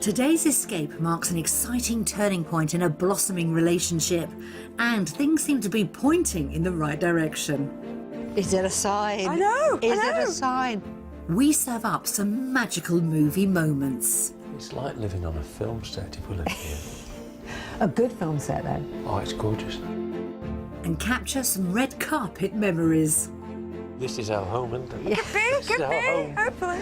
Today's escape marks an exciting turning point in a blossoming relationship, and things seem to be pointing in the right direction. Is it a sign? I know, Is it a sign? We serve up some magical movie moments. It's like living on a film set if we live here. A good film set, then. Oh, it's gorgeous. And capture some red carpet memories. This is our home, isn't it? Yeah. Could be, home. hopefully.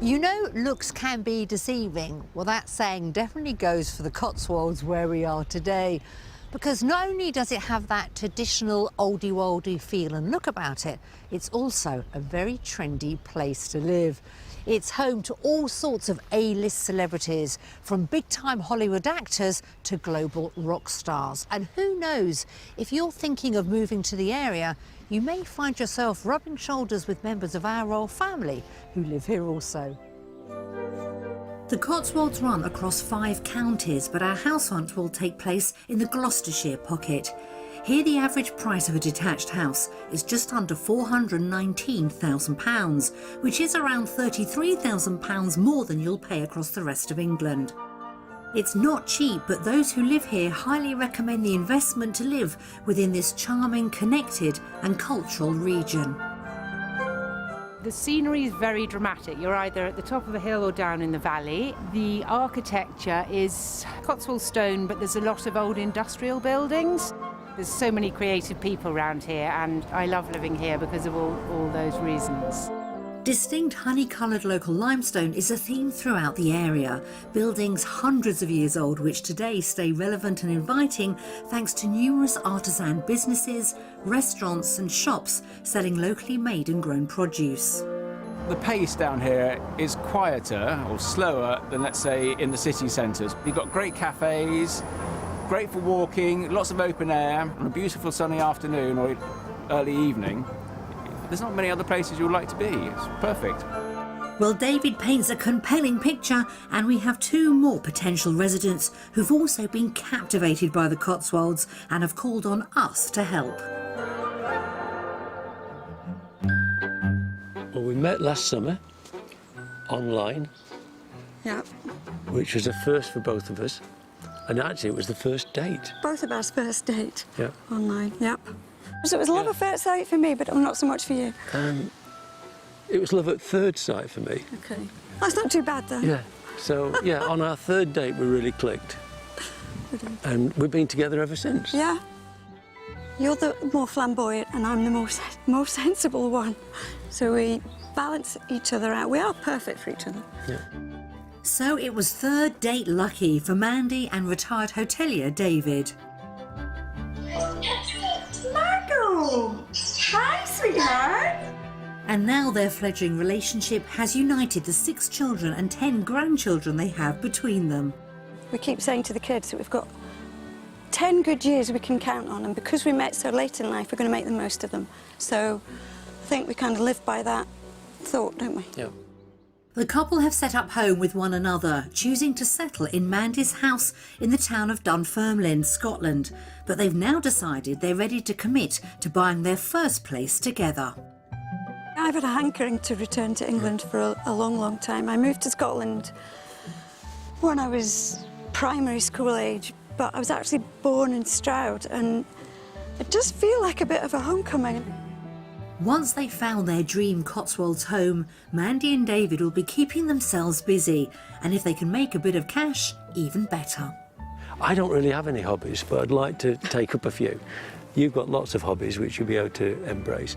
You know, looks can be deceiving. Well, that saying definitely goes for the Cotswolds where we are today. Because not only does it have that traditional oldie-woldy feel and look about it, it's also a very trendy place to live. It's home to all sorts of A-list celebrities, from big-time Hollywood actors to global rock stars. And who knows, if you're thinking of moving to the area, you may find yourself rubbing shoulders with members of our royal family who live here also. The Cotswolds run across 5 counties, but our house hunt will take place in the Gloucestershire pocket. Here the average price of a detached house is just under £419,000, which is around £33,000 more than you'll pay across the rest of England. It's not cheap, but those who live here highly recommend the investment to live within this charming, connected and cultural region. The scenery is very dramatic. You're either at the top of a hill or down in the valley. The architecture is Cotswold stone, but there's a lot of old industrial buildings. There's so many creative people around here, and I love living here because of all those reasons. Distinct honey-coloured local limestone is a theme throughout the area. Buildings hundreds of years old which today stay relevant and inviting thanks to numerous artisan businesses, restaurants and shops selling locally made and grown produce. The pace down here is quieter or slower than, let's say, in the city centres. You've got great cafes, great for walking, lots of open air, on a beautiful sunny afternoon or early evening. There's not many other places you'd like to be. It's perfect. Well, David paints a compelling picture, and we have 2 more potential residents who've also been captivated by the Cotswolds and have called on us to help. Well, we met last summer, online, Yeah, which was a first for both of us. And actually, it was the first date. both of us first date. Yeah. Online, yep. So it was love at first sight for me, but not so much for you. It was love at third sight for me. Okay. That's not too bad, though. Yeah. So, yeah, on our 3rd date, we really clicked. And we've been together ever since. Yeah. You're the more flamboyant, and I'm the more sensible one. So we balance each other out. We are perfect for each other. Yeah. So it was 3rd date lucky for Mandy and retired hotelier David. Margot! Hi, sweetheart! And now their fledgling relationship has united the 6 children and 10 grandchildren they have between them. We keep saying to the kids that we've got 10 good years we can count on, and because we met so late in life, we're going to make the most of them. So I think we kind of live by that thought, don't we? Yeah. The couple have set up home with one another, choosing to settle in Mandy's house in the town of Dunfermline, Scotland. But they've now decided they're ready to commit to buying their first place together. I've had a hankering to return to England for a long, long time. I moved to Scotland when I was primary school age, but I was actually born in Stroud, and it does feel like a bit of a homecoming. Once they've found their dream Cotswolds home, Mandy and David will be keeping themselves busy, and if they can make a bit of cash, even better. I don't really have any hobbies, but I'd like to take up a few. You've got lots of hobbies which you'll be able to embrace.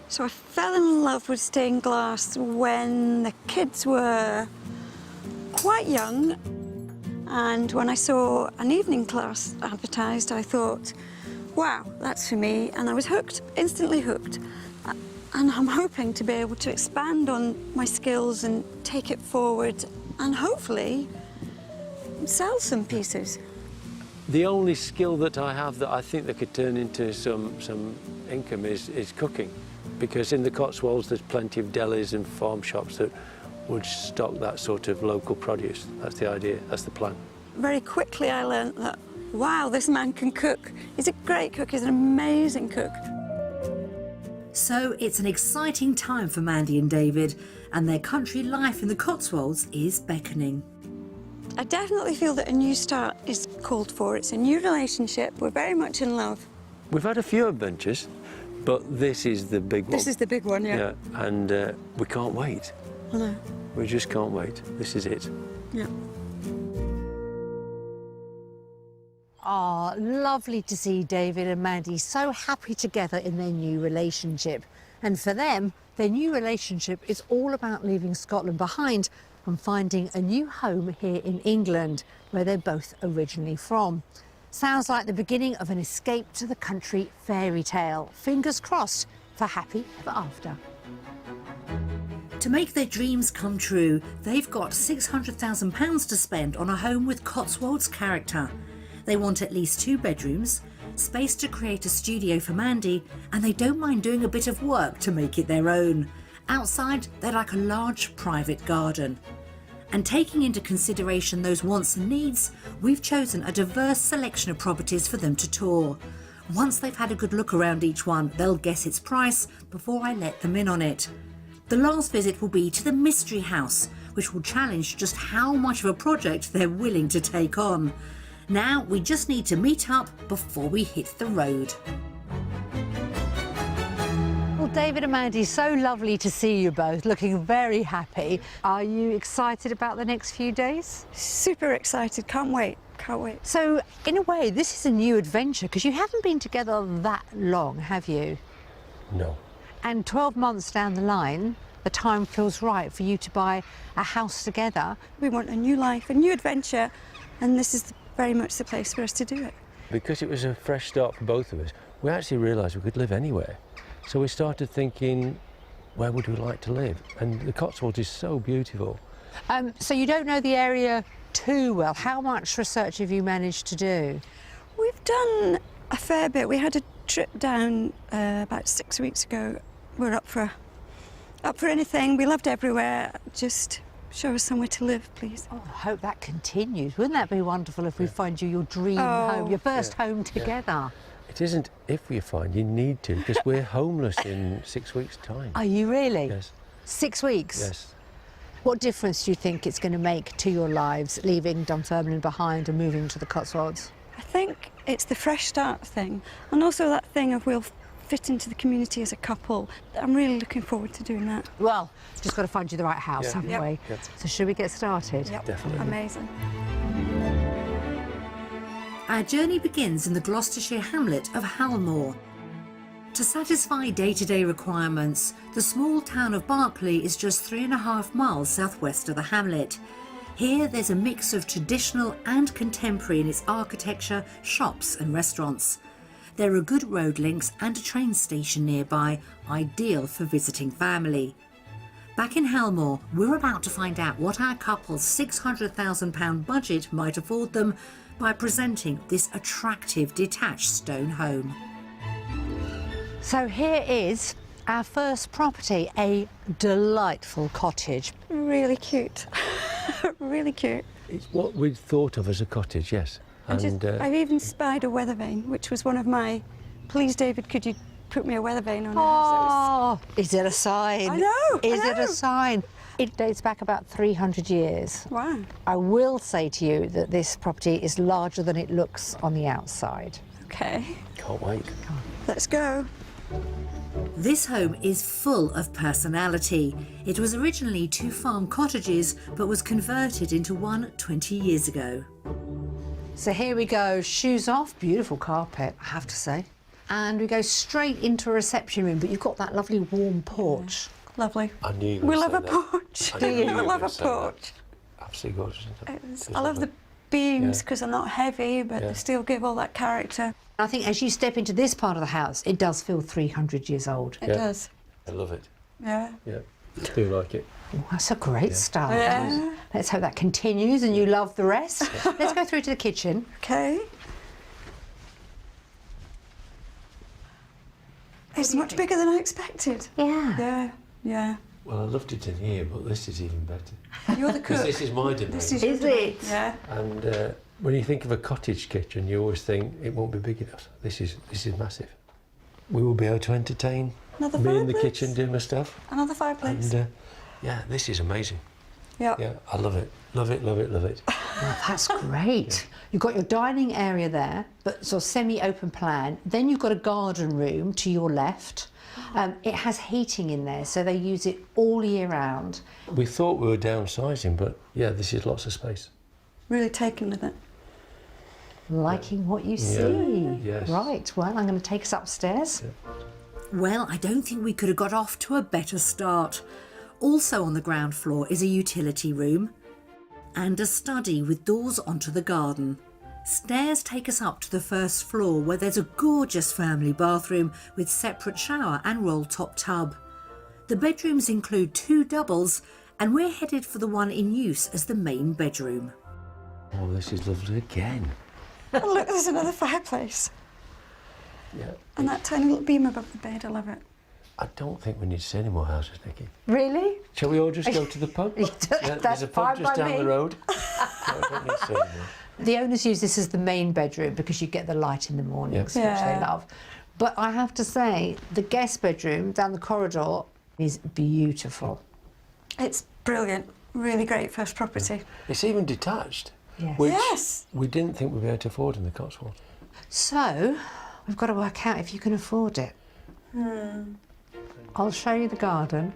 So I fell in love with stained glass when the kids were quite young, and when I saw an evening class advertised, I thought, wow, that's for me, and I was hooked, instantly hooked. And I'm hoping to be able to expand on my skills and take it forward and hopefully sell some pieces. The only skill that I have that I think that could turn into some income is cooking. Because in the Cotswolds there's plenty of delis and farm shops that would stock that sort of local produce. That's the idea, that's the plan. Very quickly I learnt that, wow, this man can cook. He's a great cook, he's an amazing cook. So it's an exciting time for Mandy and David, and their country life in the Cotswolds is beckoning. I definitely feel that a new start is called for. It's a new relationship. We're very much in love. We've had a few adventures, but this is the big one. This is the big one, yeah. Yeah, and we can't wait. No. We just can't wait. This is it. Yeah. Ah, lovely to see David and Mandy so happy together in their new relationship. And for them, their new relationship is all about leaving Scotland behind and finding a new home here in England, where they're both originally from. Sounds like the beginning of an escape to the country fairy tale. Fingers crossed for happy ever after. To make their dreams come true, they've got £600,000 to spend on a home with Cotswolds character. They want at least 2 bedrooms, space to create a studio for Mandy, and they don't mind doing a bit of work to make it their own. Outside, they'd like a large private garden. And taking into consideration those wants and needs, we've chosen a diverse selection of properties for them to tour. Once they've had a good look around each one, they'll guess its price before I let them in on it. The last visit will be to the Mystery House, which will challenge just how much of a project they're willing to take on. Now we just need to meet up before we hit the road. Well, David and Mandy, so lovely to see you both, looking very happy. Are you excited about the next few days? Super excited. Can't wait. Can't wait. So, in a way, this is a new adventure, because you haven't been together that long, have you? No. And 12 months down the line, the time feels right for you to buy a house together. We want a new life, a new adventure, and this is very much the place for us to do it. Because it was a fresh start for both of us, we actually realised we could live anywhere. So we started thinking, where would we like to live? And the Cotswolds is so beautiful. So you don't know the area too well. How much research have you managed to do? We've done a fair bit. We had a trip down about 6 weeks ago. We're up for anything. We loved everywhere. Just show us somewhere to live, please. Oh, I hope that continues. Wouldn't that be wonderful if we find you your dream home, your first home together? It isn't if you find, you need to, because we're homeless in 6 weeks' time. Are you really? Yes. 6 weeks? Yes. What difference do you think it's going to make to your lives, leaving Dunfermline behind and moving to the Cotswolds? I think it's the fresh start thing, and also that thing of we'll fit into the community as a couple. I'm really looking forward to doing that. Well, just got to find you the right house, Yeah. haven't Yep. we? Yep. So should we get started? Yep. Definitely. Amazing. Our journey begins in the Gloucestershire hamlet of Halmore. To satisfy day-to-day requirements, the small town of Berkeley is just 3.5 miles southwest of the hamlet. Here there's a mix of traditional and contemporary in its architecture, shops and restaurants. There are good road links and a train station nearby, ideal for visiting family. Back in Halmore, we're about to find out what our couple's £600,000 budget might afford them by presenting this attractive detached stone home. So here is our first property, a delightful cottage. Really cute. Really cute. It's what we'd thought of as a cottage, yes. And I've even spied a weather vane, which was one of my, please David, could you put me a weather vane on Oh, is it a sign? I know, Is I it know. a sign? It dates back about 300 years. Wow. I will say to you that this property is larger than it looks on the outside. Okay, can't wait. let's go. This home is full of personality. It was originally 2 farm cottages, but was converted into one 20 years ago. So here we go, shoes off, beautiful carpet, I have to say. And we go straight into a reception room, but you've got that lovely warm porch. Lovely. I knew you were We gonna love a say that. porch. I knew you were I love gonna a say that. porch. Absolutely gorgeous, isn't it? I love the beams because they're not heavy, but Yeah. they still give all that character. I think as you step into this part of the house, it does feel 300 years old. It Yeah. does. I love it. Yeah. Yeah, do like it. Oh, that's a great start. Yeah. Let's hope that continues and you love the rest. Let's go through to the kitchen. Okay. It's much bigger than I expected. Yeah. Yeah. Yeah. Well, I loved it in here, but this is even better. You're the Because cook. this is my domain. This is Is your it? Yeah. And when you think of a cottage kitchen, you always think it won't be big enough. This is massive. We will be able to entertain Another me in the fireplace. kitchen doing my stuff. Another fireplace. And yeah, this is amazing. Yeah. Yeah, I love it. Love it, love it, love it. Well, that's great. You've got your dining area there, but sort of semi-open plan. Then you've got a garden room to your left. It has heating in there, so they use it all year round. We thought we were downsizing, but yeah, this is lots of space. Really taken with it. Liking what you see. Yes. Right, well, I'm going to take us upstairs. Well, I don't think we could have got off to a better start. Also on the ground floor is a utility room and a study with doors onto the garden. Stairs take us up to the first floor where there's a gorgeous family bathroom with separate shower and roll-top tub. The bedrooms include 2 doubles and we're headed for the one in use as the main bedroom. Oh, this is lovely again. Oh, look, there's another fireplace. Yeah. And that tiny little beam above the bed, I love it. I don't think we need to see any more houses, Nikki. Really? Shall we all just go to the pub? Yeah, That's there's a pub fine just by down me. the road. No, I don't need to see any more. The owners use this as the main bedroom because you get the light in the mornings, Yeah. which they Yeah. love. But I have to say, the guest bedroom down the corridor is beautiful. It's brilliant. Really great first property. It's even detached, Yes. which Yes. we didn't think we'd be able to afford in the Cotswolds. So, we've got to work out if you can afford it. I'll show you the garden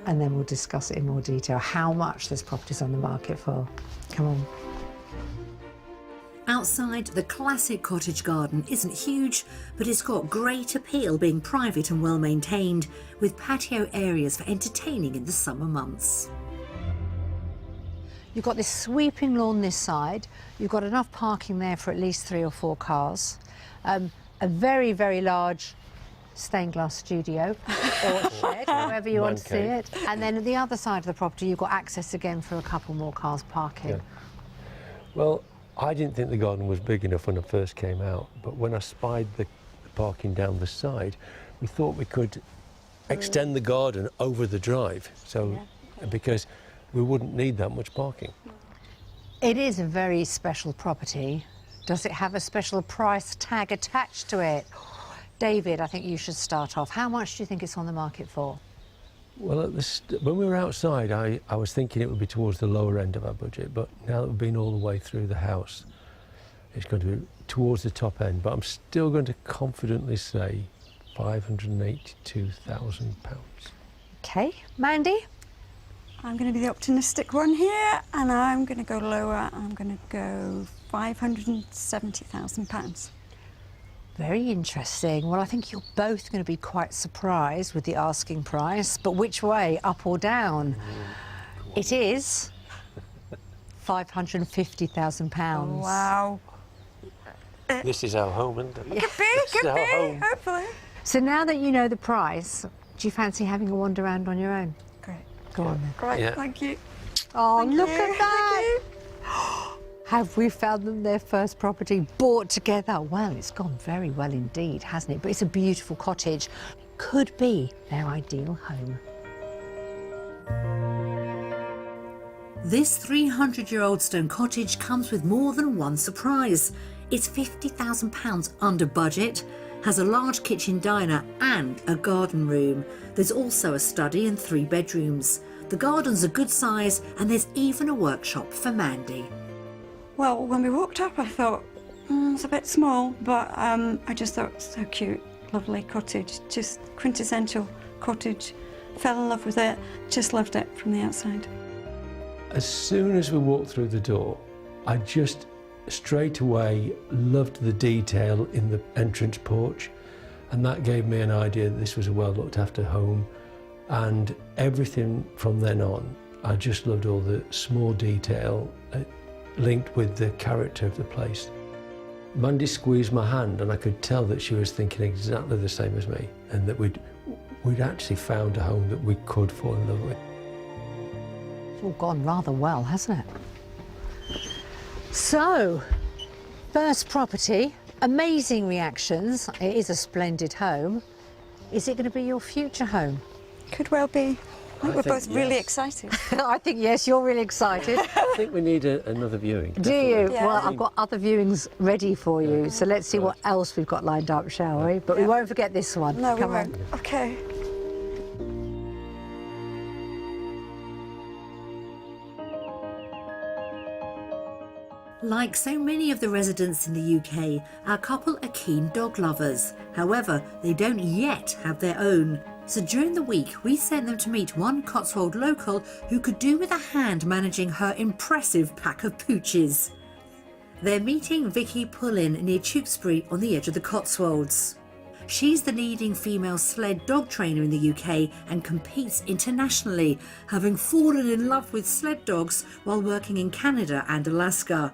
and then we'll discuss it in more detail, how much this property's on the market for. Come on. Outside, the classic cottage garden isn't huge, but it's got great appeal being private and well maintained, with patio areas for entertaining in the summer months. You've got this sweeping lawn this side. You've got enough parking there for at least 3 or 4 cars. A very, very large stained glass studio or shed, however you want to see Man it. And then at the other side of the property, you've got access again for a couple more cars parking. Yeah. Well, I didn't think the garden was big enough when I first came out, but when I spied the parking down the side, we thought we could extend the garden over the drive, so because we wouldn't need that much parking. It is a very special property. Does it have a special price tag attached to it? David, I think you should start off. How much do you think it's on the market for? Well, when we were outside, I was thinking it would be towards the lower end of our budget, but now that we've been all the way through the house, it's going to be towards the top end, but I'm still going to confidently say £582,000. Okay, Mandy? I'm going to be the optimistic one here, and I'm going to go lower. I'm going to go £570,000. Very interesting. Well, I think you're both going to be quite surprised with the asking price, but which way, up or down? It is £550,000. Wow. This is our home, isn't it? Could be, This is our home. hopefully. So now that you know the price, do you fancy having a wander around on your own? Great. Go on then. Great, Yeah. thank you. Oh, Thank look you, at that! thank Have we found them their first property bought together? Well, it's gone very well indeed, hasn't it? But it's a beautiful cottage. Could be their ideal home. This 300-year-old stone cottage comes with more than one surprise. It's £50,000 under budget, has a large kitchen diner and a garden room. There's also a study and 3 bedrooms. The garden's a good size and there's even a workshop for Mandy. Well, when we walked up, I thought, it's a bit small, but I just thought, so cute, lovely cottage, just quintessential cottage. Fell in love with it, just loved it from the outside. As soon as we walked through the door, I just straight away loved the detail in the entrance porch, and that gave me an idea that this was a well looked after home. And everything from then on, I just loved all the small detail linked with the character of the place. Mandy squeezed my hand and I could tell that she was thinking exactly the same as me, and that we'd actually found a home that we could fall in love with. It's all gone rather well, hasn't it? So, first property, amazing reactions. It is a splendid home. Is it going to be your future home? Could well be. I think we're think both really yes. excited. I think yes, you're really excited. I think we need another viewing. Do you? Yeah. Well, I've got other viewings ready for you, so let's see what else we've got lined up, shall we? But we won't forget this one. No, we Come on. won't. Okay. Like so many of the residents in the UK, our couple are keen dog lovers. However, they don't yet have their own. So during the week, we sent them to meet one Cotswold local who could do with a hand managing her impressive pack of pooches. They're meeting Vicky Pullin near Tewkesbury on the edge of the Cotswolds. She's the leading female sled dog trainer in the UK and competes internationally, having fallen in love with sled dogs while working in Canada and Alaska.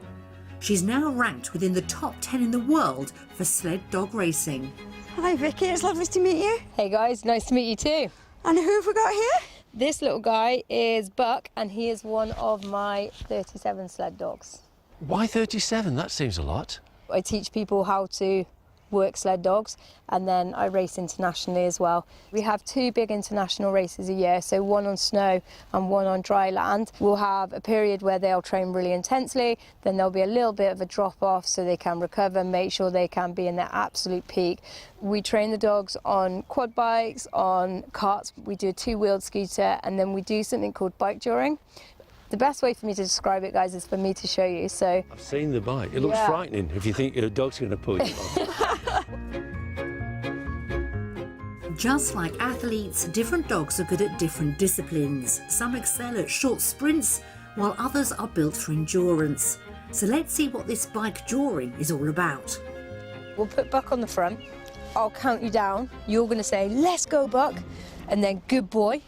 She's now ranked within the top 10 in the world for sled dog racing. Hi Vicky, it's lovely to meet you. Hey guys, nice to meet you too. And who have we got here? This little guy is Buck and he is one of my 37 sled dogs. Why 37? That seems a lot. I teach people how to work sled dogs and then I race internationally as well. We have 2 big international races a year, so one on snow and one on dry land. We'll have a period where they'll train really intensely, then there'll be a little bit of a drop off so they can recover, make sure they can be in their absolute peak. We train the dogs on quad bikes, on carts, we do a 2-wheeled scooter, and then we do something called bike during. The best way for me to describe it, guys, is for me to show you. So I've seen the bike. It looks frightening if you think your dog's going to pull you off. Just like athletes, different dogs are good at different disciplines. Some excel at short sprints, while others are built for endurance. So let's see what this bike drawing is all about. we'll put Buck on the front. I'll count you down. You're going to say, let's go, Buck. And then, good boy.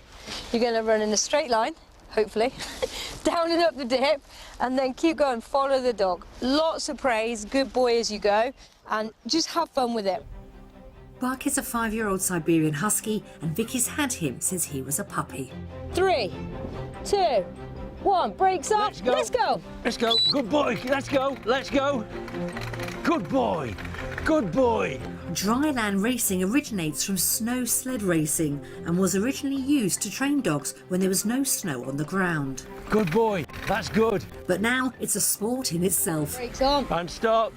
You're going to run in a straight line, hopefully, down and up the dip, and then keep going, follow the dog. Lots of praise, good boy as you go, and just have fun with it. Buck is a 5-year-old Siberian Husky, and Vicky's had him since he was a puppy. 3, 2, 1, brakes up, let's go. Let's go, good boy, let's go, let's go. Good boy, good boy. Dryland racing originates from snow sled racing and was originally used to train dogs when there was no snow on the ground. Good boy, that's good. But now it's a sport in itself. Brakes on. And stop.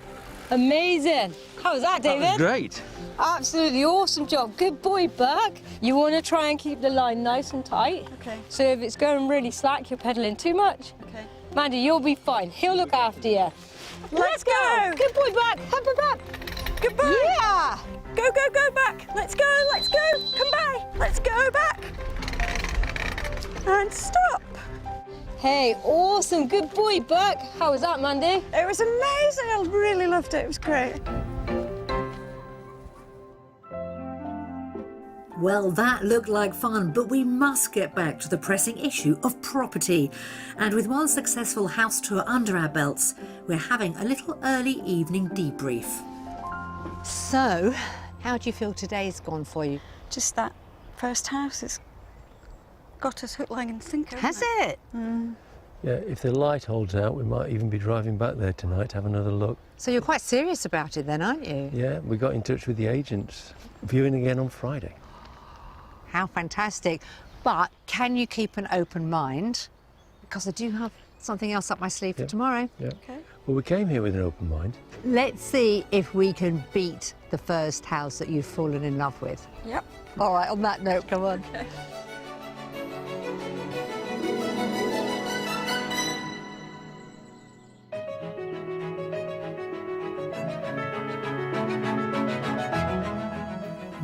Amazing. How was that, David? That was great. Absolutely awesome job. Good boy, Buck. You want to try and keep the line nice and tight. Okay. So if it's going really slack, you're pedaling too much. Okay. Mandy, you'll be fine. He'll look after you. Let's go. Good boy, Buck. Up, up, up. Goodbye. Yeah. Go, go, go back. Let's go, let's go. Come back. Let's go back. And stop. Hey, awesome. Good boy, Buck. How was that, Mandy? It was amazing. I really loved it. It was great. Well, that looked like fun, but we must get back to the pressing issue of property. And with one successful house tour under our belts, we're having a little early evening debrief. So, how do you feel today's gone for you? Just that first house has got us hook, line and sinker. Has hasn't it? Yeah, if the light holds out, we might even be driving back there tonight to have another look. So you're quite serious about it then, aren't you? Yeah, we got in touch with the agents. Viewing again on Friday. How fantastic. But can you keep an open mind? Because I do have something else up my sleeve for tomorrow. Yeah. Okay. Well, we came here with an open mind. Let's see if we can beat the first house that you've fallen in love with. Yep. All right, on that note, come on. Okay.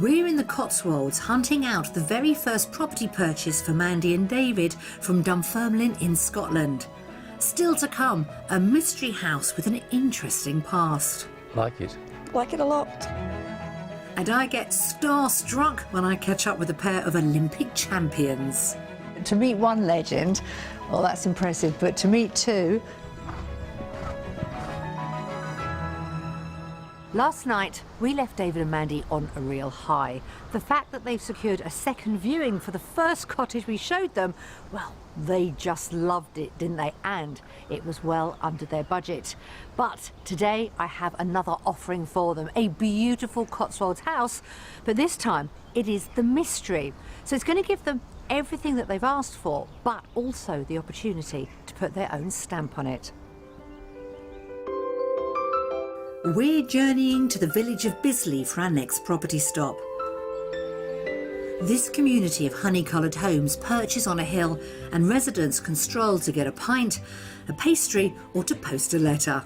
We're in the Cotswolds hunting out the very first property purchase for Mandy and David from Dunfermline in Scotland. Still to come, a mystery house with an interesting past. Like it. Like it a lot. And I get starstruck when I catch up with a pair of Olympic champions. To meet one legend, well, that's impressive, but to meet two... Last night, we left David and Mandy on a real high. The fact that they've secured a second viewing for the first cottage we showed them, well, they just loved it, didn't they? And it was well under their budget. But today, I have another offering for them, a beautiful Cotswolds house, but this time, it is the mystery. So it's going to give them everything that they've asked for, but also the opportunity to put their own stamp on it. We're journeying to the village of Bisley for our next property stop. This community of honey-coloured homes perches on a hill and residents can stroll to get a pint, a pastry or to post a letter.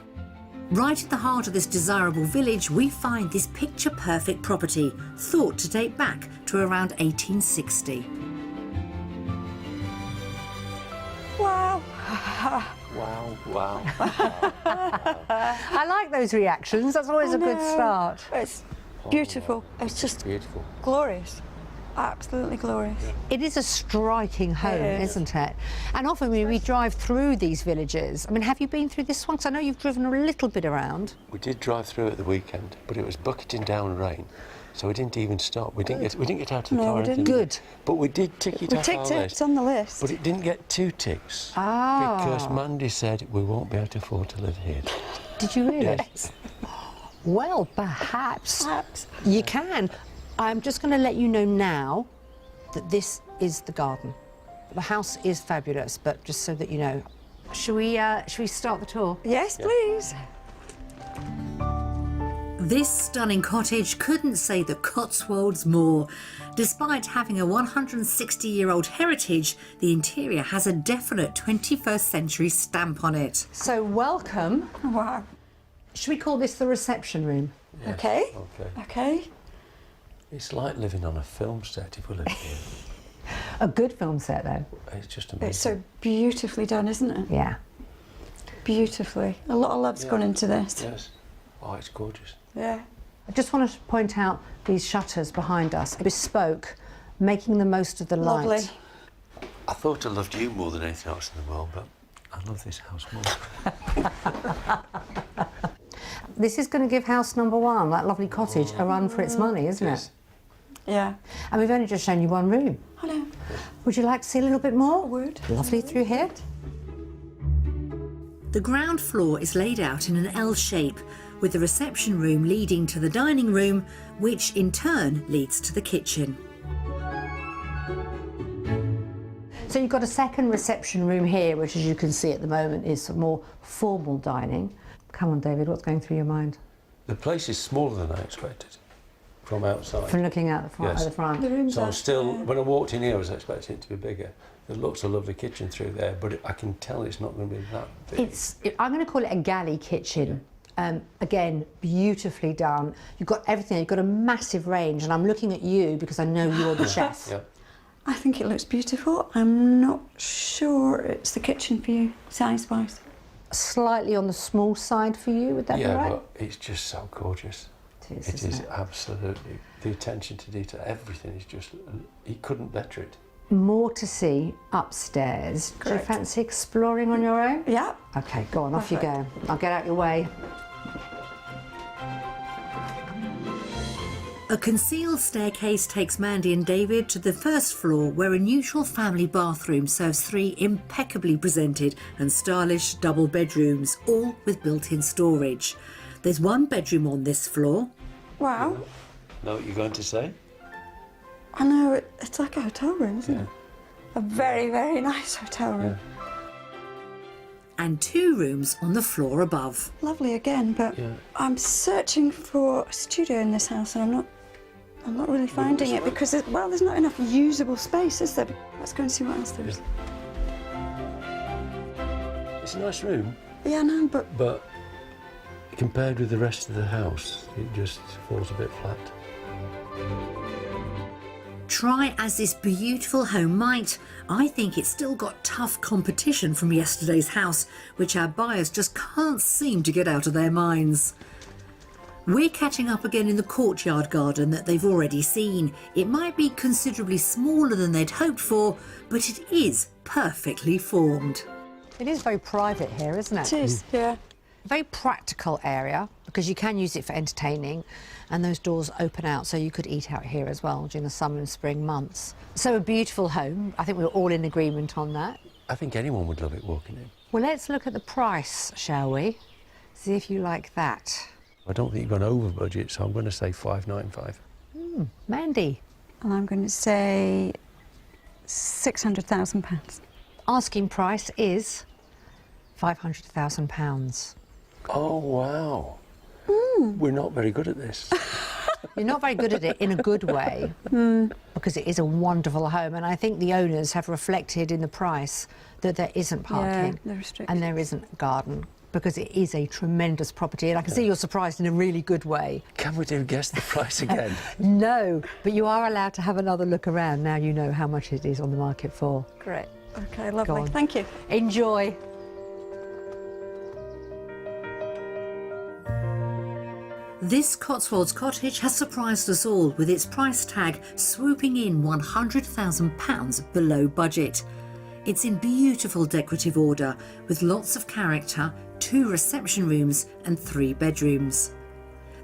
Right at the heart of this desirable village, we find this picture-perfect property, thought to date back to around 1860. Wow. Wow, wow. I like those reactions. That's always a good start. It's beautiful. It's just Beautiful. glorious. Absolutely glorious. It is a striking home, It is. isn't it? And often when we drive through these villages, I mean, have you been through this one? 'Cause I know you've driven a little bit around. We did drive through at the weekend, but it was bucketing down rain, so we didn't even stop. We didn't get out of the No, car. we or anything. didn't. Good. But we did tick it We off ticked our it. list. It's on the list. But it didn't get 2 ticks. Ah. Because Mandy said we won't be able to afford to live here. Did you really? Yes. Well, perhaps Perhaps. you can. I'm just going to let you know now that this is the garden. The house is fabulous, but just so that you know. Should we start the tour? Yes, please. This stunning cottage couldn't say the Cotswolds more. Despite having a 160-year-old heritage, the interior has a definite 21st century stamp on it. So welcome. Wow. Should we call this the reception room? Yes. Okay. Okay. Okay. It's like living on a film set if we live here. A good film set, though. It's just amazing. It's so beautifully done, isn't it? Yeah. Beautifully. A lot of love's gone into this. Yes. Oh, it's gorgeous. Yeah. I just want to point out these shutters behind us, bespoke, making the most of the light. Lovely. I thought I loved you more than anything else in the world, but I love this house more. This is going to give house number 1, that lovely cottage, a run for its money, isn't Yes. it? Yeah. And we've only just shown you one room. Hello. Would you like to see a little bit more? Would. Lovely through here. The ground floor is laid out in an L shape, with the reception room leading to the dining room, which in turn leads to the kitchen. So you've got a second reception room here, which, as you can see at the moment, is more formal dining. Come on, David, what's going through your mind? The place is smaller than I expected from outside. From looking out the front, Yes. at the front. The rooms So I'm are still, when I walked in here, I was expecting it to be bigger. There looks a lovely kitchen through there, but I can tell it's not going to be that big. I'm going to call it a galley kitchen. Again, beautifully done. You've got everything. You've got a massive range, and I'm looking at you because I know you're the chef. Yeah. I think it looks beautiful. I'm not sure it's the kitchen for you, size-wise. Slightly on the small side for you, would that be Yeah, right? but it's just so gorgeous. It is, It isn't is it? absolutely. The attention to detail, everything is just, he couldn't better it. More to see upstairs. Do you Correct. fancy exploring on your own? Yeah. Okay, go on, off you go. I'll get out your way. A concealed staircase takes Mandy and David to the first floor, where a neutral family bathroom serves 3 impeccably presented and stylish double bedrooms, all with built-in storage. There's 1 bedroom on this floor, Wow. Know what you're going to say? I know, it's like a hotel room, isn't it? A very, very nice hotel room. and 2 rooms on the floor above. Lovely again, but Yeah. I'm searching for a studio in this house and I'm not really finding it because, there's not enough usable space, is there? Let's go and see what else there is. It's a nice room, Yeah, no, but but compared with the rest of the house, it just falls a bit flat. Try as this beautiful home might, I think it's still got tough competition from yesterday's house, which our buyers just can't seem to get out of their minds. We're catching up again in the courtyard garden that they've already seen. It might be considerably smaller than they'd hoped for, but it is perfectly formed. It is very private here, isn't it? it is, yeah. Very practical area because you can use it for entertaining, and those doors open out so you could eat out here as well during the summer and spring months. So a beautiful home. I think we're all in agreement on that. I think anyone would love it walking in. Well, let's look at the price, shall we? See if you like that. I don't think you've gone over budget, so I'm going to say £595. Mandy, And I'm going to say £600,000. asking price is £500,000. Oh, wow. We're not very good at this. You're not very good at it in a good way because it is a wonderful home, and I think the owners have reflected in the price that there isn't parking they're restricted. and there isn't a garden, because it is a tremendous property, and I can see you're surprised in a really good way. Can we guess the price again? No, but you are allowed to have another look around now you know how much it is on the market for. Great. Okay, Go lovely. on. Thank you. Enjoy. This Cotswolds cottage has surprised us all with its price tag swooping in £100,000 below budget. It's in beautiful decorative order with lots of character, 2 reception rooms and 3 bedrooms.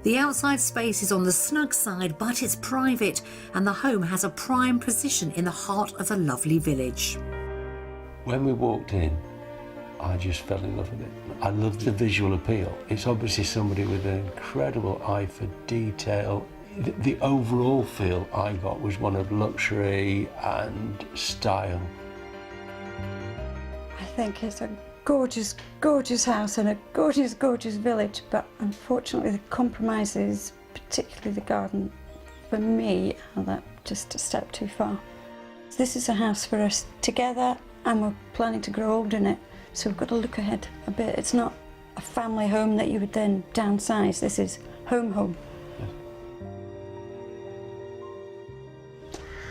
The outside space is on the snug side, but it's private, and the home has a prime position in the heart of a lovely village. When we walked in, I just fell in love with it. I loved the visual appeal. It's obviously somebody with an incredible eye for detail. The overall feel I got was one of luxury and style. I think it's a gorgeous, gorgeous house and a gorgeous, gorgeous village, but unfortunately the compromises, particularly the garden, for me, are that just a step too far. This is a house for us together, and we're planning to grow old in it, so we've got to look ahead a bit. It's not a family home that you would then downsize. This is home.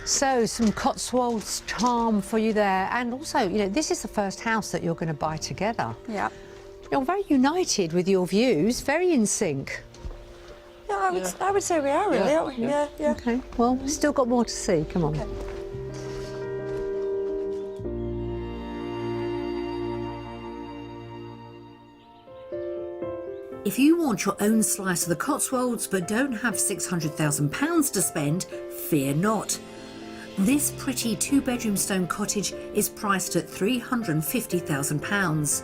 So some Cotswolds charm for you there, and also, you know, this is the first house that you're going to buy together. Yeah. You're very united with your views, very in sync. Yeah, I would say we are really, Yeah, aren't we? yeah. Yeah. Okay, well, we've still got more to see. Come on. Okay. If you want your own slice of the Cotswolds but don't have £600,000 to spend, fear not. This pretty 2-bedroom stone cottage is priced at £350,000.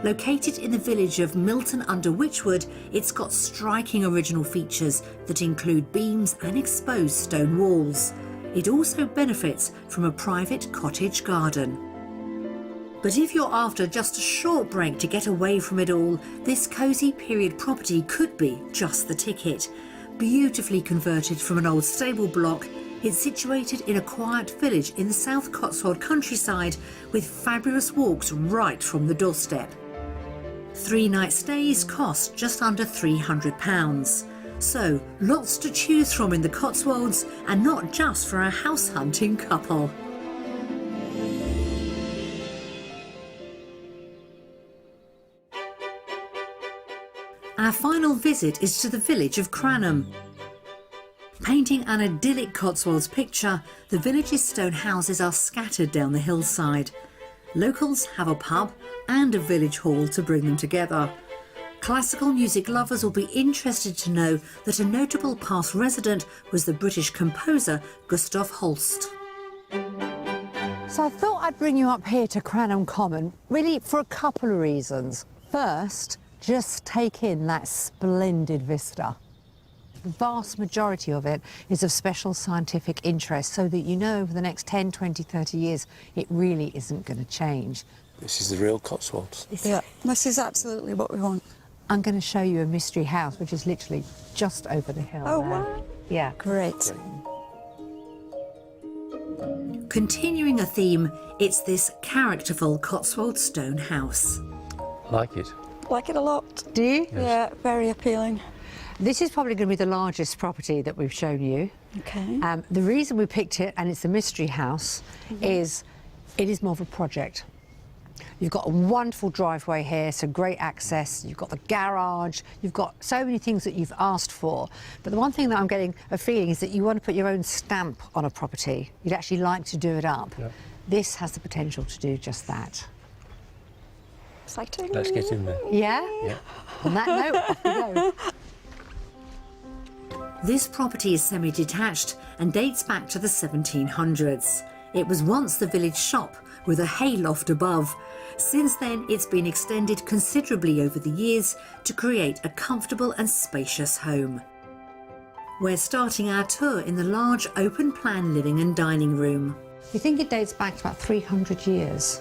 Located in the village of Milton under Wychwood, it's got striking original features that include beams and exposed stone walls. It also benefits from a private cottage garden. But if you're after just a short break to get away from it all, this cosy period property could be just the ticket. Beautifully converted from an old stable block, it's situated in a quiet village in the South Cotswold countryside with fabulous walks right from the doorstep. 3-night stays cost just under £300. So lots to choose from in the Cotswolds, and not just for a house hunting couple. Our final visit is to the village of Cranham. Painting an idyllic Cotswolds picture, the village's stone houses are scattered down the hillside. Locals have a pub and a village hall to bring them together. Classical music lovers will be interested to know that a notable past resident was the British composer Gustav Holst. So I thought I'd bring you up here to Cranham Common, really for a couple of reasons. First, just take in that splendid vista. The vast majority of it is of special scientific interest, so that you know over the next 10, 20, 30 years, it really isn't going to change. This is the real Cotswolds. Yeah, this is absolutely what we want. I'm going to show you a mystery house, which is literally just over the hill Oh, there. wow. Yeah. Great. Continuing a theme, it's this characterful Cotswold stone house. Like it. Like it a lot. Do you? Yeah, very appealing. This is probably going to be the largest property that we've shown you. Okay. The reason we picked it, and it's a mystery house, is it is more of a project. You've got a wonderful driveway here, so great access. You've got the garage. You've got so many things that you've asked for. But the one thing that I'm getting a feeling is that you want to put your own stamp on a property. You'd actually like to do it up. Yep. This has the potential to do just that. Exciting. Let's get in there. Yeah? Yeah. On that note, off we go. This property is semi-detached and dates back to the 1700s. It was once the village shop with a hayloft above. Since then, it's been extended considerably over the years to create a comfortable and spacious home. We're starting our tour in the large open-plan living and dining room. You think it dates back to about 300 years?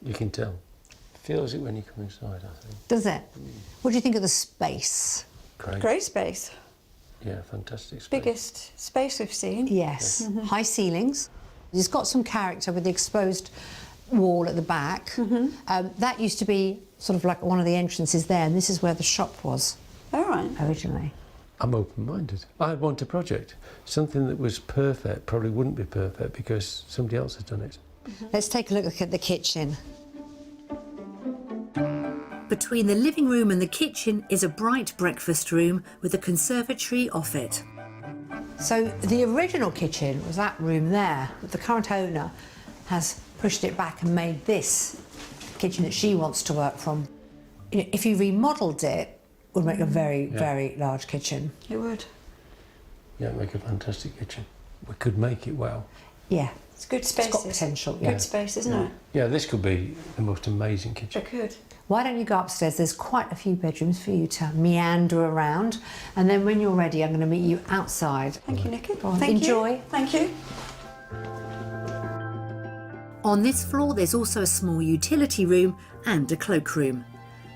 You can tell. Feels it when you come inside, I think. Does it? What do you think of the space? Great space. Yeah, fantastic space. Biggest space we've seen. Yes. High ceilings. It's got some character with the exposed wall at the back. That used to be sort of like one of the entrances there, and this is where the shop was All right. originally. I'm open-minded. I want a project. Something that was perfect probably wouldn't be perfect because somebody else has done it. Let's take a look at the kitchen. Between the living room and the kitchen is a bright breakfast room with a conservatory off it. So the original kitchen was that room there, but the current owner has pushed it back and made this the kitchen that she wants to work from. You know, if you remodelled it, it would make a very, very large kitchen. It would. Yeah, make a fantastic kitchen. We could make it well. Yeah, It's good space. it's got potential. Yeah. Good space, isn't it? Yeah, this could be the most amazing kitchen. It could. Why don't you go upstairs? There's quite a few bedrooms for you to meander around, and then when you're ready, I'm going to meet you outside. Thank you, Nikki. Go on, Thank enjoy. you. Thank you. On this floor there's also a small utility room and a cloakroom.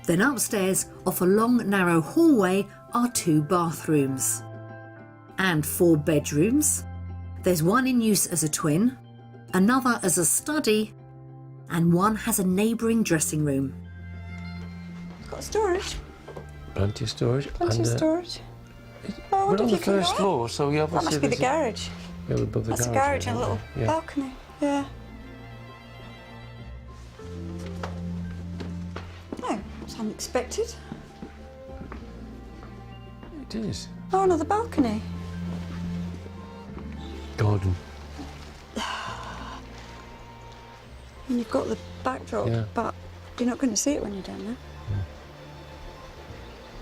Then upstairs, off a long narrow hallway, are 2 bathrooms. And 4 bedrooms. There's one in use as a twin, another as a study, and one has a neighbouring dressing room. Got storage. Plenty of storage. Plenty of storage. Oh, I We're wonder on if the you can first go floor, so we That obviously... must be the there's garage. Yeah, above the That's a garage. garage and a little Yeah. balcony. Yeah. Oh, it's unexpected. It is. Oh, another balcony. Garden. And you've got the backdrop, Yeah. but you're not going to see it when you're down there.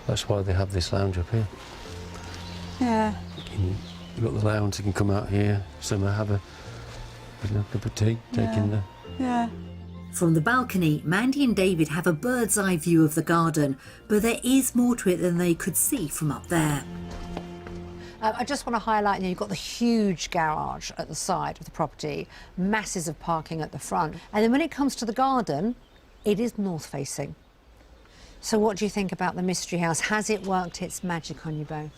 That's why they have this lounge up here. Yeah. You've got the lounge, you can come out here, summer, have a cup of tea, take in the... Yeah. From the balcony, Mandy and David have a bird's eye view of the garden, but there is more to it than they could see from up there. I just want to highlight, you've got the huge garage at the side of the property, masses of parking at the front. And then when it comes to the garden, it is north-facing. So what do you think about the mystery house? Has it worked its magic on you both?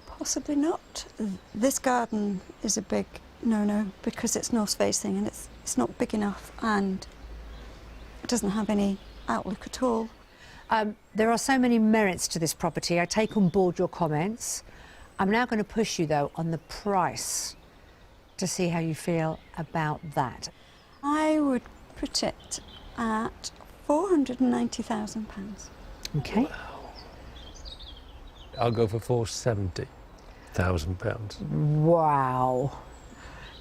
Possibly not. This garden is a big no-no because it's north-facing and it's not big enough and it doesn't have any outlook at all. There are so many merits to this property. I take on board your comments. I'm now going to push you, though, on the price to see how you feel about that. I would put it at £490,000. OK. I'll go for £470,000. Wow.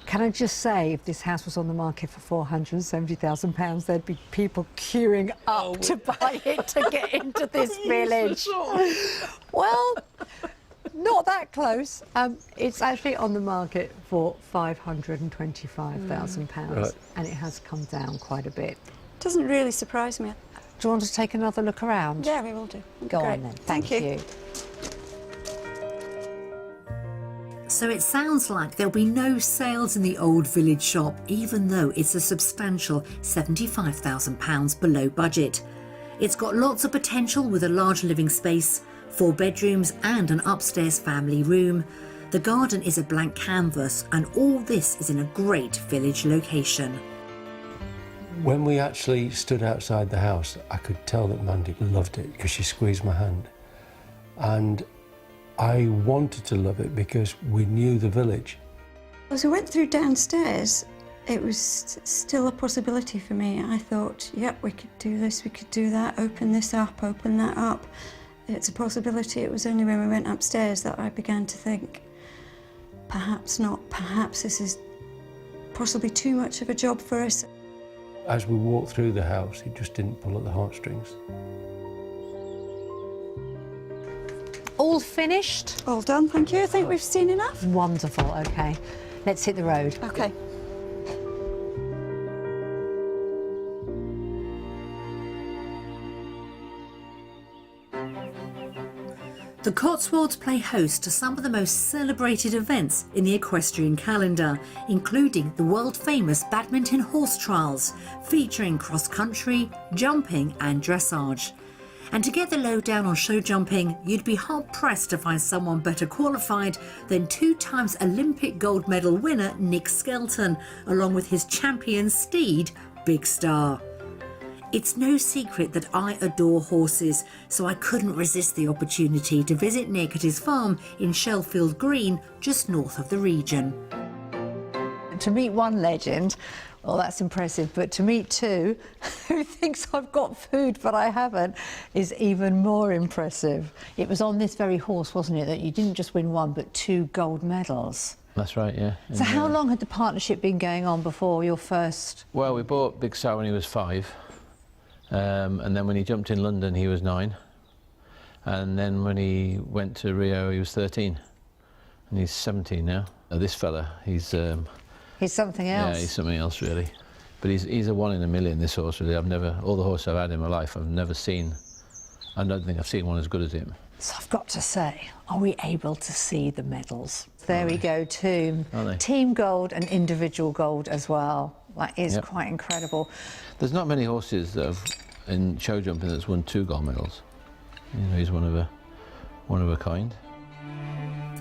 Can I just say, if this house was on the market for £470,000, there'd be people queuing up to buy it to get into this village. Well, not that close. It's actually on the market for £525,000, Right. and it has come down quite a bit. Doesn't really surprise me. Do you want to take another look around? Yeah, we will do. Go Great. on then. Thank you. So it sounds like there'll be no sales in the old village shop, even though it's a substantial £75,000 below budget. It's got lots of potential with a large living space, 4 bedrooms and an upstairs family room. The garden is a blank canvas, and all this is in a great village location. When we actually stood outside the house, I could tell that Mandy loved it because she squeezed my hand. And I wanted to love it because we knew the village. As we went through downstairs, it was still a possibility for me. I thought, yep, we could do this, we could do that, open this up, open that up. It's a possibility. It was only when we went upstairs that I began to think, perhaps not, perhaps this is possibly too much of a job for us. As we walked through the house, it just didn't pull at the heartstrings. All finished? All done, thank you. I think we've seen enough. Wonderful, OK. Let's hit the road. Okay. The Cotswolds play host to some of the most celebrated events in the equestrian calendar, including the world-famous badminton horse trials, featuring cross-country, jumping and dressage. And to get the lowdown on show jumping, you'd be hard-pressed to find someone better qualified than 2-time Olympic gold medal winner Nick Skelton, along with his champion steed, Big Star. It's no secret that I adore horses, so I couldn't resist the opportunity to visit Nick at his farm in Shellfield Green, just north of the region. To meet one legend, well, that's impressive, but to meet two who thinks I've got food but I haven't is even more impressive. It was on this very horse, wasn't it, that you didn't just win one but 2 gold medals? That's right, yeah. So how long had the partnership been going on before your first? Well, we bought Big Star when he was 5. And then when he jumped in London, he was 9. And then when he went to Rio, he was 13. And he's 17 now. This fella, he's something else. Yeah, he's something else, really. But he's a 1 in a million, this horse, really. All the horses I've had in my life, I don't think I've seen one as good as him. So I've got to say, are we able to see the medals? There we go, too. Team gold and individual gold as well. That is quite incredible. There's not many horses that have, in show jumping, that's won 2 gold medals. You know, he's one of a kind.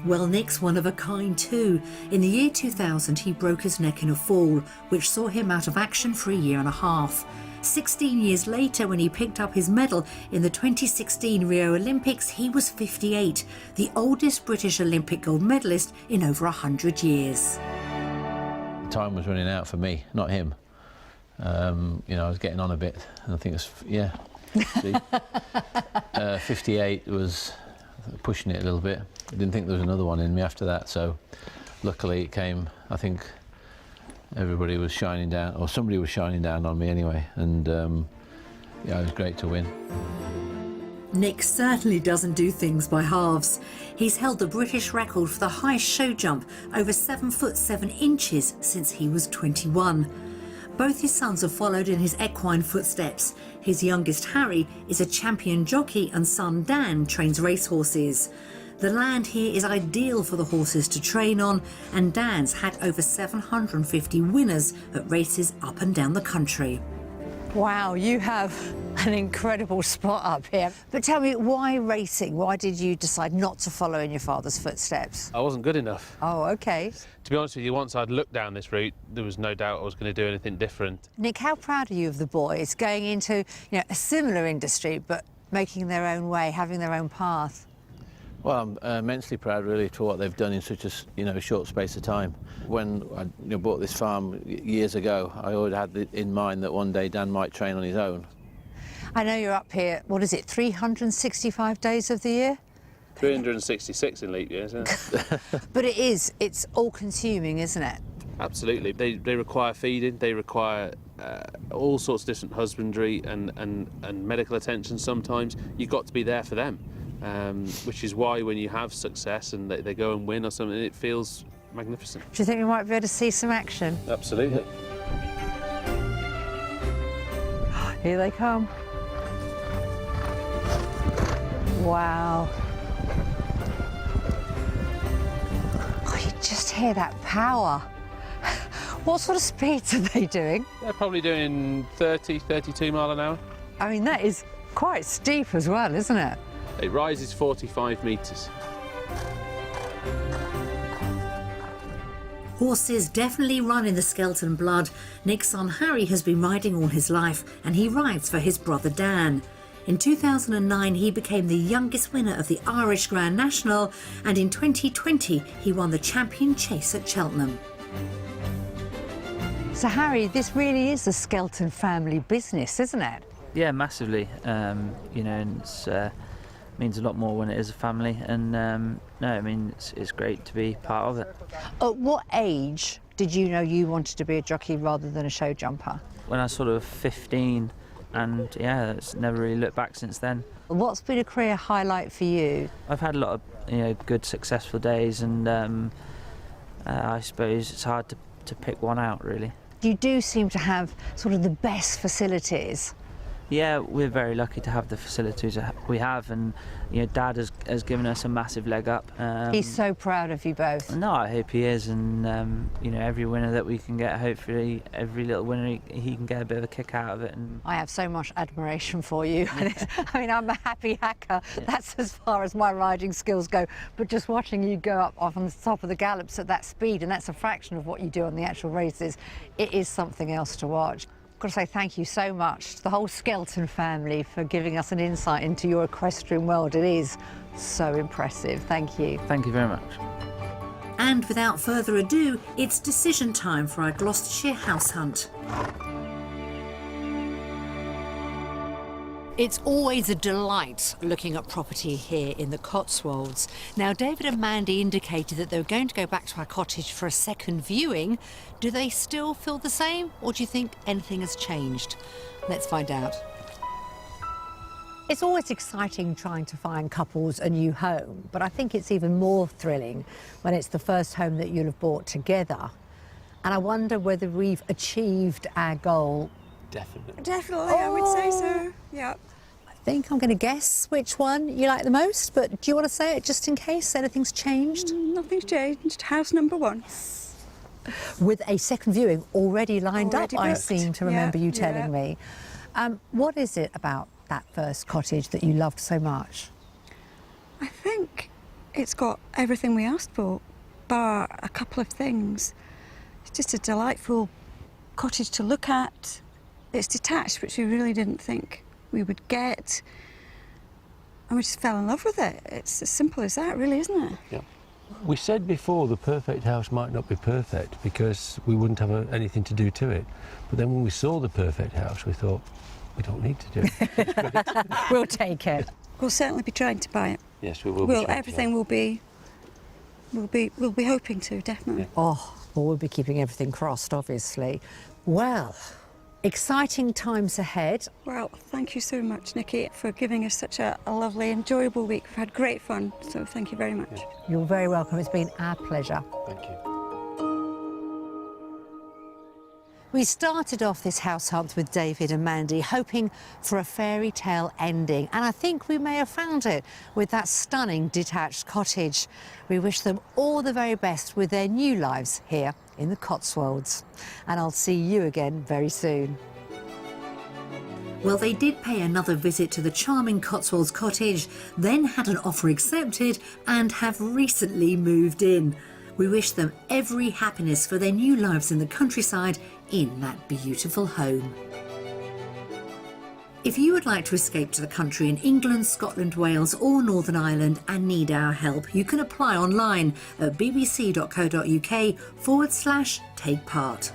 Well, Nick's one of a kind too. In the year 2000, he broke his neck in a fall, which saw him out of action for a year and a half. 16 years later, when he picked up his medal in the 2016 Rio Olympics, he was 58, the oldest British Olympic gold medalist in over 100 years. Time was running out for me, not him. You know, I was getting on a bit, and I think it's, yeah. See? 58 was pushing it a little bit. I didn't think there was another one in me after that, so luckily it came. I think everybody was shining down, or somebody was shining down on me anyway, and yeah, it was great to win. Nick certainly doesn't do things by halves. He's held the British record for the highest show jump, over 7 foot 7 inches, since he was 21. Both his sons have followed in his equine footsteps. His youngest, Harry, is a champion jockey, and son Dan trains racehorses. The land here is ideal for the horses to train on, and Dan's had over 750 winners at races up and down the country. Wow, you have an incredible spot up here. But tell me, why racing? Why did you decide not to follow in your father's footsteps? I wasn't good enough. Oh, OK. To be honest with you, once I'd looked down this route, there was no doubt I was going to do anything different. Nick, how proud are you of the boys going into, a similar industry, but making their own way, having their own path? Well, I'm immensely proud, really, for what they've done in such a, short space of time. When I bought this farm years ago, I already had in mind that one day Dan might train on his own. I know you're up here, 365 days of the year? 366 in leap years, isn't it? But it's all-consuming, isn't it? Absolutely. They require feeding, they require all sorts of different husbandry and medical attention sometimes. You've got to be there for them. Which is why when you have success and they go and win or something, it feels magnificent. Do you think we might be able to see some action? Absolutely. Here they come. Wow. Oh, you just hear that power. What sort of speeds are they doing? They're probably doing 30, 32 mile an hour. I mean, that is quite steep as well, isn't it? It rises 45 metres. Horses definitely run in the Skelton blood. Nick's son Harry has been riding all his life, and he rides for his brother Dan. In 2009, he became the youngest winner of the Irish Grand National, and in 2020, he won the Champion Chase at Cheltenham. So, Harry, this really is a Skelton family business, isn't it? Yeah, massively. And it's means a lot more when it is a family, and it's great to be part of it. At what age did you know you wanted to be a jockey rather than a show jumper? When I was sort of 15, and it's never really looked back since then. What's been a career highlight for you? I've had a lot of good successful days, and I suppose it's hard to pick one out really. You do seem to have sort of the best facilities. Yeah, we're very lucky to have the facilities we have, and Dad has given us a massive leg up. He's so proud of you both. No, I hope he is, and every winner that we can get, hopefully every little winner he can get a bit of a kick out of it. And I have so much admiration for you. I mean, I'm a happy hacker. Yeah. That's as far as my riding skills go. But just watching you go up off on the top of the gallops at that speed, and that's a fraction of what you do on the actual races, it is something else to watch. I've got to say thank you so much to the whole Skelton family for giving us an insight into your equestrian world. It is so impressive. Thank you. Thank you very much. And without further ado, it's decision time for our Gloucestershire house hunt. It's always a delight looking at property here in the Cotswolds. Now, David and Mandy indicated that they were going to go back to our cottage for a second viewing. Do they still feel the same, or do you think anything has changed? Let's find out. It's always exciting trying to find couples a new home, but I think it's even more thrilling when it's the first home that you'll have bought together. And I wonder whether we've achieved our goal. Definitely. Definitely, I would say so, yeah. I think I'm going to guess which one you like the most, but do you want to say it just in case anything's changed? Nothing's changed. House number 1. With a second viewing already lined Already up, I booked. seem to remember you telling me. What is it about that first cottage that you loved so much? I think it's got everything we asked for, bar a couple of things. It's just a delightful cottage to look at. It's detached, which we really didn't think we would get. And we just fell in love with it. It's as simple as that, really, isn't it? Yeah. We said before the perfect house might not be perfect because we wouldn't have anything to do to it. But then when we saw the perfect house, we thought, we don't need to do it. We'll take it. We'll certainly be trying to buy it. Yes, we will be. Everything will be. We'll be hoping to, definitely. Yeah. Oh, well, we'll be keeping everything crossed, obviously. Well, exciting times ahead. Well, thank you so much, Nikki, for giving us such a lovely, enjoyable week. We've had great fun, so thank you very much. Yeah. You're very welcome. It's been our pleasure. Thank you. We started off this house hunt with David and Mandy, hoping for a fairy tale ending, and I think we may have found it with that stunning detached cottage. We wish them all the very best with their new lives here in the Cotswolds, and I'll see you again very soon. Well, they did pay another visit to the charming Cotswolds cottage, then had an offer accepted and have recently moved in. We wish them every happiness for their new lives in the countryside in that beautiful home. If you would like to escape to the country in England, Scotland, Wales or Northern Ireland and need our help, you can apply online at bbc.co.uk/take part.